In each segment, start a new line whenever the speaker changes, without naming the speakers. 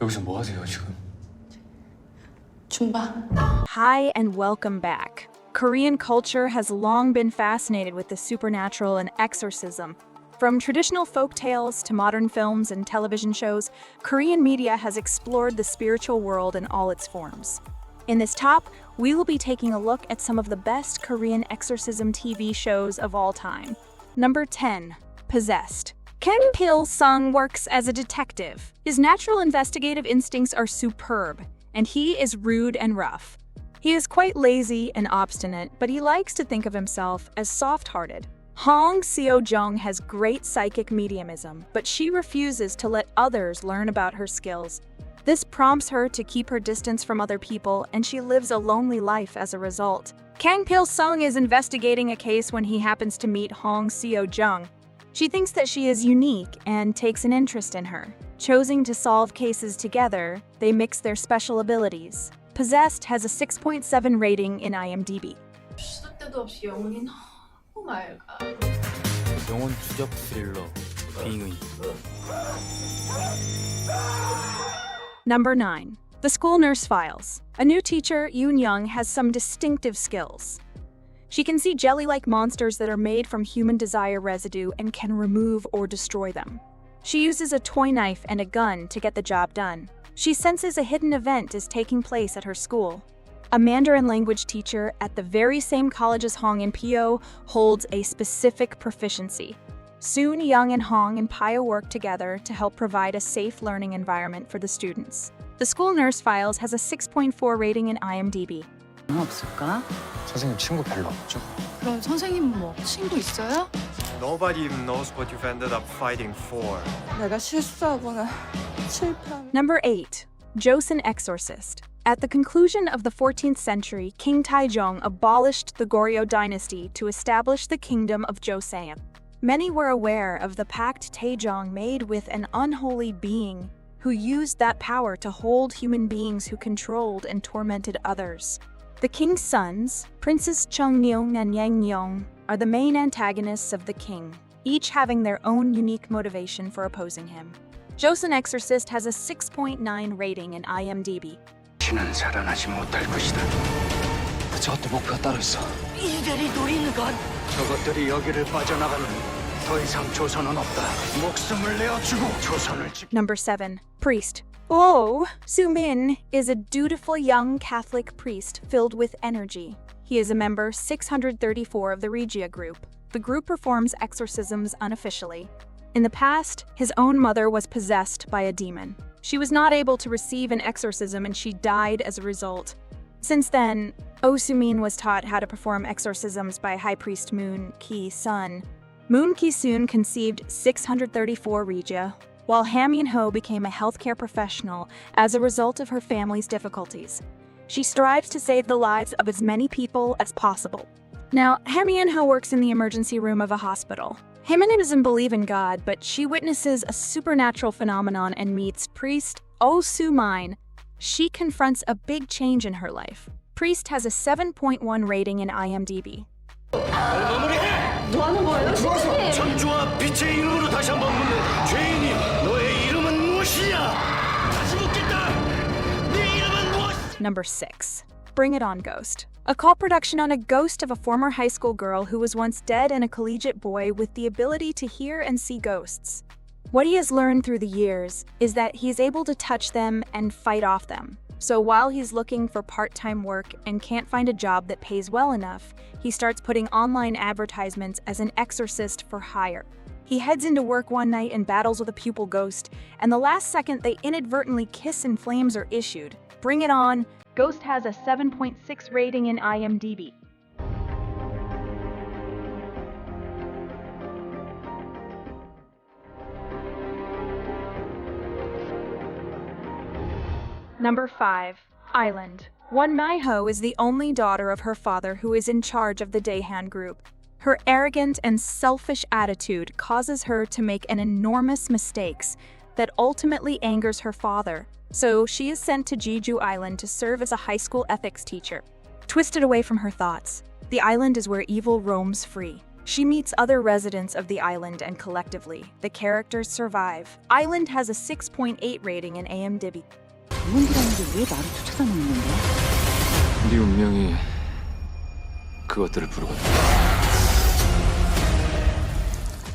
여기서 뭐 하세요, 지금?
줌바.
Hi and welcome back. Korean culture has long been fascinated with the supernatural and exorcism. From traditional folk tales to modern films and television shows, Korean media has explored the spiritual world in all its forms. In this top, we will be taking a look at some of the best Korean exorcism TV shows of all time. Number 10. Possessed. Kang Pil-sung works as a detective. His natural investigative instincts are superb, and he is rude and rough. He is quite lazy and obstinate, but he likes to think of himself as soft-hearted. Hong Seo-jung has great psychic mediumism, but she refuses to let others learn about her skills. This prompts her to keep her distance from other people, and she lives a lonely life as a result. Kang Pil-sung is investigating a case when he happens to meet Hong Seo-jung. She thinks that she is unique and takes an interest in her. Choosing to solve cases together, they mix their special abilities. Possessed has a 6.7 rating in IMDb.
시도 때도 없이 영혼이 너무 맑아.
영혼 추적 스릴러 빙의.
Number 9. The School Nurse Files. A new teacher, Yoon Young, has some distinctive skills. She can see jelly-like monsters that are made from human desire residue and can remove or destroy them. She uses a toy knife and a gun to get the job done. She senses a hidden event is taking place at her school. A Mandarin language teacher at the very same college as Hong and Pio holds a specific proficiency. Soon, Young and Hong and Pio work together to help provide a safe learning environment for the students. The School Nurse Files has a 6.4 rating in IMDb.
없을까?
선생님 친구 별로 없죠?
그럼 선생님 뭐 친구 있어요?
Nobody even knows what you've ended up fighting for.
내가 실수하거나 실패하면.
Number 8. Joseon Exorcist. At the conclusion of the 14th century, King Taejong abolished the Goryeo dynasty to establish the kingdom of Joseon. Many were aware of the pact Taejong made with an unholy being who used that power to hold human beings who controlled and tormented others. The king's sons, Princess Cheongmyeong and Yangmyeong, are the main antagonists of the king, each having their own unique motivation for opposing him. Joseon Exorcist has a 6.9 rating in IMDb.
신은 살아나지 못할 것이다. 저것도 목표가 따로 있어.
이들이 노리는 건
저것들이 여기를 빠져나가면 더 이상 조선은 없다. 목숨을 내어주고 조선을
Number 7. Priest. Oh, Soo-min is a dutiful young Catholic priest filled with energy. He is a member 634 of the Regia group. The group performs exorcisms unofficially. In the past, his own mother was possessed by a demon. She was not able to receive an exorcism and she died as a result. Since then, Oh Soo-min was taught how to perform exorcisms by High Priest Moon Ki-sun. Moon Ki-sun conceived 634 Regia, while Ha Min-ho became a healthcare professional as a result of her family's difficulties. She strives to save the lives of as many people as possible. Now, Ha Min-ho works in the emergency room of a hospital. Ha Min-ho doesn't believe in God, but she witnesses a supernatural phenomenon and meets priest Oh Soo-min. She confronts a big change in her life. Priest has a 7.1 rating in IMDb.
죽어서 천주와 빛의 이름으로 다시 한번 묻는 죄인이 너의 이름은 무엇이냐? 다시 묻겠다. 네 이름은 무엇?
Number 6. Bring It On Ghost. A cult production on a ghost of a former high school girl who was once dead and a collegiate boy with the ability to hear and see ghosts. What he has learned through the years is that he is able to touch them and fight off them. So while he's looking for part-time work and can't find a job that pays well enough, he starts putting online advertisements as an exorcist for hire. He heads into work one night and battles with a pupil ghost, and the last second they inadvertently kiss and flames are issued. Bring It On! Ghost has a 7.6 rating in IMDb. Number 5. Island. Won Mi-ho is the only daughter of her father who is in charge of the Daehan group. Her arrogant and selfish attitude causes her to make an enormous mistakes that ultimately angers her father, so she is sent to Jeju Island to serve as a high school ethics teacher. Twisted away from her thoughts, the island is where evil roams free. She meets other residents of the island and collectively, the characters survive. Island has a 6.8 rating in IMDb.
전문기라는데 왜 나를 쫓아다니는 건데?
네 운명이 그것들을 부르거든.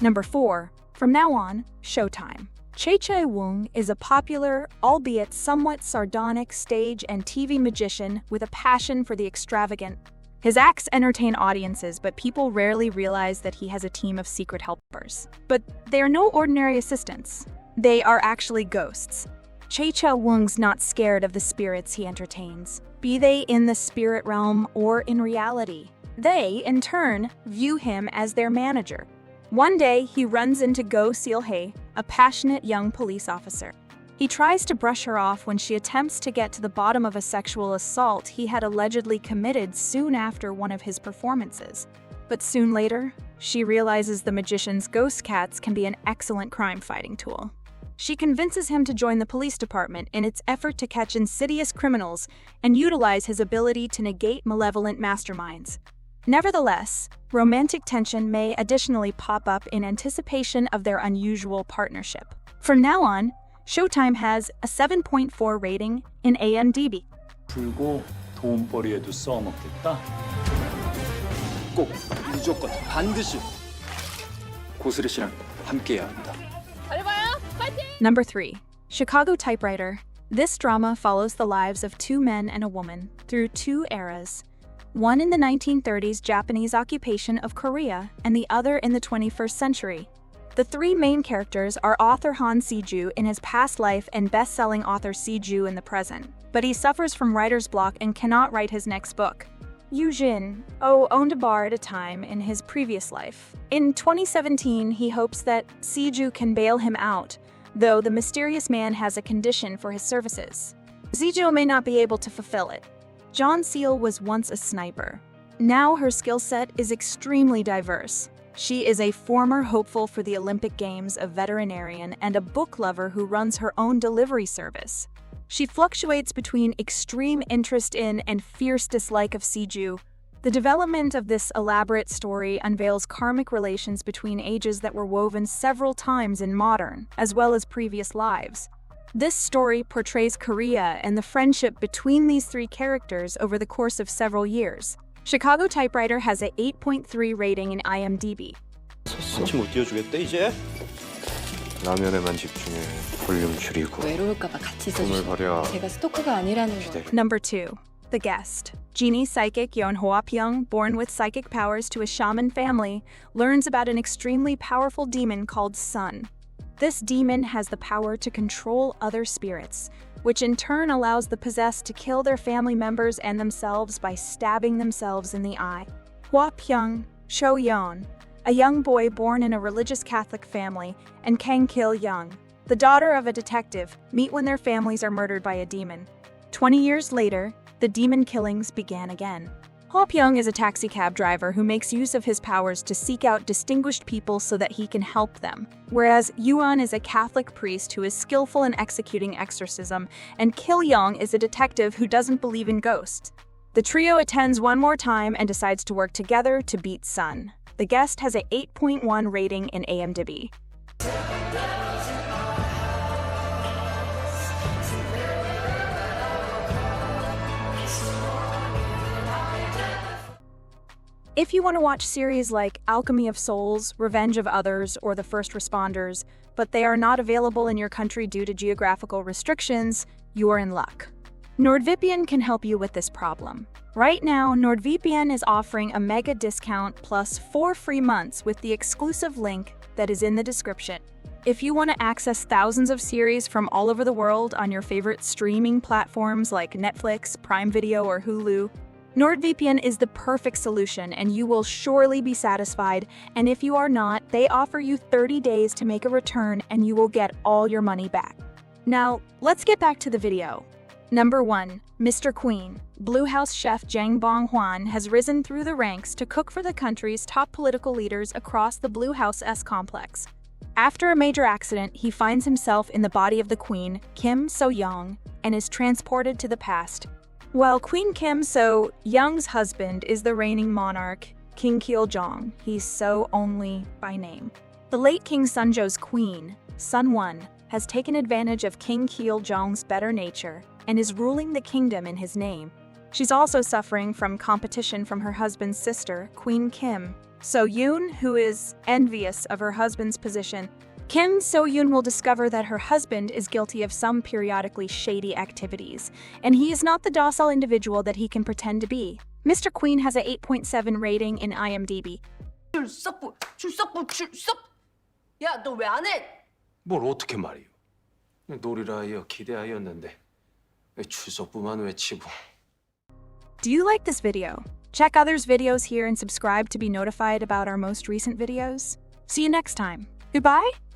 Number 4. From now on, Showtime. Chae-Chae-Woong is a popular, albeit somewhat sardonic stage and TV magician with a passion for the extravagant. His acts entertain audiences, but people rarely realize that he has a team of secret helpers. But they are no ordinary assistants. They are actually ghosts. Chae-Chae-Woong's not scared of the spirits he entertains, be they in the spirit realm or in reality. They, in turn, view him as their manager. One day, he runs into Go Sil-hae, a passionate young police officer. He tries to brush her off when she attempts to get to the bottom of a sexual assault he had allegedly committed soon after one of his performances. But soon later, she realizes the magician's ghost cats can be an excellent crime-fighting tool. She convinces him to join the police department in its effort to catch insidious criminals and utilize his ability to negate malevolent masterminds. Nevertheless, romantic tension may additionally pop up in anticipation of their unusual partnership. From now on, Showtime has a 7.4 rating in IMDb.
풀고 돈벌이에도 써먹겠다. 꼭 무조건 반드시 고스레 씨랑 함께해야 합니다.
Number 3. Chicago Typewriter. This drama follows the lives of two men and a woman through two eras. One in the 1930s Japanese occupation of Korea and the other in the 21st century. The three main characters are author Han Si-ju in his past life and best-selling author Si-ju in the present, but he suffers from writer's block and cannot write his next book. Yu-jin owned a bar at a time in his previous life. In 2017, he hopes that Si-ju can bail him out, though the mysterious man has a condition for his services. Si-ju may not be able to fulfill it. John Seal was once a sniper. Now her skill set is extremely diverse. She is a former hopeful for the Olympic Games, a veterinarian, and a book lover who runs her own delivery service. She fluctuates between extreme interest in and fierce dislike of Si-ju. The development of this elaborate story unveils karmic relations between ages that were woven several times in modern, as well as previous lives. This story portrays Korea and the friendship between these three characters over the course of several years. Chicago Typewriter has a 8.3 rating in IMDb.
같이 못 띄워주겠대 이제?
라면에만 집중해. 볼륨 줄이고.
외로울까봐 같이
돈을
있어주세요.
버려.
제가 스토커가 아니라는 거.
Number 2. The Guest. Genie psychic Yeon Hoa-pyung, born with psychic powers to a shaman family, learns about an extremely powerful demon called Sun. This demon has the power to control other spirits, which in turn allows the possessed to kill their family members and themselves by stabbing themselves in the eye. Hoa-pyung, Cho-yeon, a young boy born in a religious Catholic family, and Kang Kil-young, the daughter of a detective, meet when their families are murdered by a demon. 20 years later, the demon killings began again. Hoa-pyung is a taxi cab driver who makes use of his powers to seek out distinguished people so that he can help them, whereas Yuan is a Catholic priest who is skillful in executing exorcism, and Kil-young is a detective who doesn't believe in ghosts. The trio attends one more time and decides to work together to beat Sun. The Guest has a 8.1 rating in IMDb. If you want to watch series like Alchemy of Souls, Revenge of Others, or The First Responders, but they are not available in your country due to geographical restrictions, you are in luck. NordVPN can help you with this problem. Right now, NordVPN is offering a mega discount plus 4 free months with the exclusive link that is in the description. If you want to access thousands of series from all over the world on your favorite streaming platforms like Netflix, Prime Video, or Hulu, NordVPN is the perfect solution and you will surely be satisfied, and if you are not, they offer you 30 days to make a return and you will get all your money back. Now, let's get back to the video. Number 1. Mr. Queen. Blue House chef Jang Bong-hwan has risen through the ranks to cook for the country's top political leaders across the Blue House S complex. After a major accident, he finds himself in the body of the Queen, Kim So-young, and is transported to the past. While Queen Kim So-young's husband is the reigning monarch, King Kyeoljong, he's so only by name. The late King Sunjo's queen, Sunwon, has taken advantage of King Kyeoljong's better nature and is ruling the kingdom in his name. She's also suffering from competition from her husband's sister, Queen Kim So-yoon, who is envious of her husband's position. Kim So-yoon will discover that her husband is guilty of some periodically shady activities, and he is not the docile individual that he can pretend to be. Mr. Queen has a 8.7 rating in IMDb.
출석부. 야, 너 왜 안 해?
뭘 어떻게 말이요? 놀이라하여 기대하였는데 왜 출석부만 외치고.
Do you like this video? Check others' videos here and subscribe to be notified about our most recent videos. See you next time. Goodbye!